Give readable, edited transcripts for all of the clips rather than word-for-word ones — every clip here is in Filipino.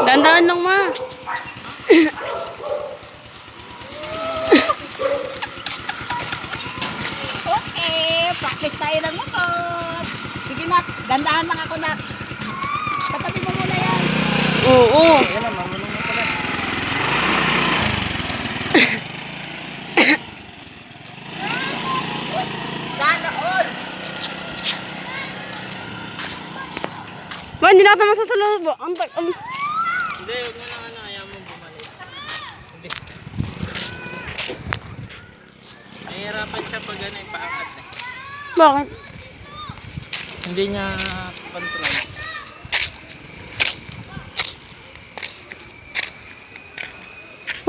Tandaan lang, ma. Okay, practice tayo ng motor. Sige na, dandahan lang ako na. Patabi mo muna yan. Oo. Yan na, marunong na pala. Sana all. Ba, hindi natin masasalubong po. Ang Hindi, huwag mo lang ayaw mo bumalik. Hindi. Nahihirapan siya pag ano yung paangat eh. Bakit? Hindi niya control.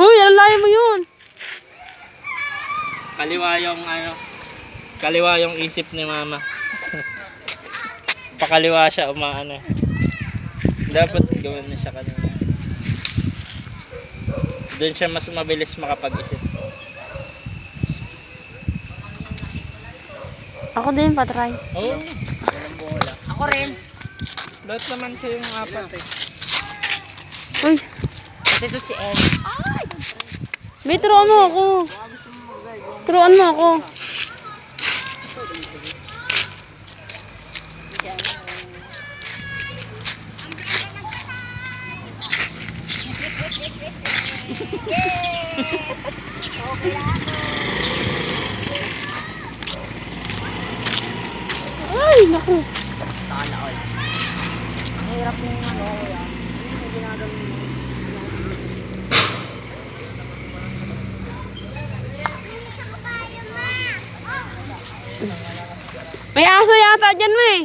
Uy, ang layo mo yun. Kaliwa yung isip ni mama. Pakaliwa siya umaano. Dapat gawin na siya kanina. Doon siya mas mabilis makapag-isip. Ako din, patry. Oo. Walang bola. Ako rin. Lahat naman siya yung apat eh. Uy, Ito si El. may turuan mo ako. Turuan mo ako. Ay, naku. Sana all. Ang hirap yung ano yan. Yung ginagawa mo. May aso yata dyan, may.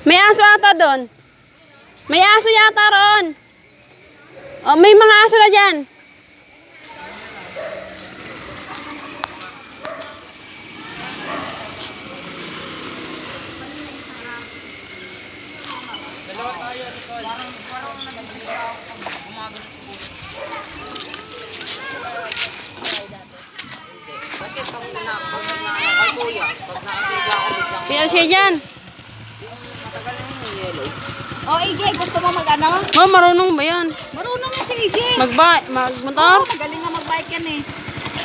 May aso ata doon. May aso yata roon. Oh, may mga aso na dyan. Kasi pag kay kuya, pag nakakita ako biglang. Kaya siya dyan. Matagal na yung yellow. Oh, EJ, gusto mo mag-ano? Oh, marunong ba yan? Marunong yan si EJ. Magmotor? Oo, magaling nga mag-bike yan eh.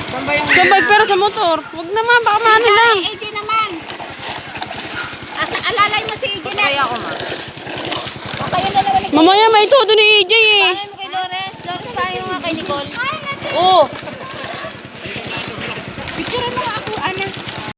Saan ba yung... Sa bike pero sa motor. Huwag naman, baka maano lang. EJ naman. Alalay mo si EJ na. Kaya ako ma. O kayo na naman. Mamaya may todo ni EJ eh. Paano mo kay Lores? Lores, paano nga kay Nicole? Oo.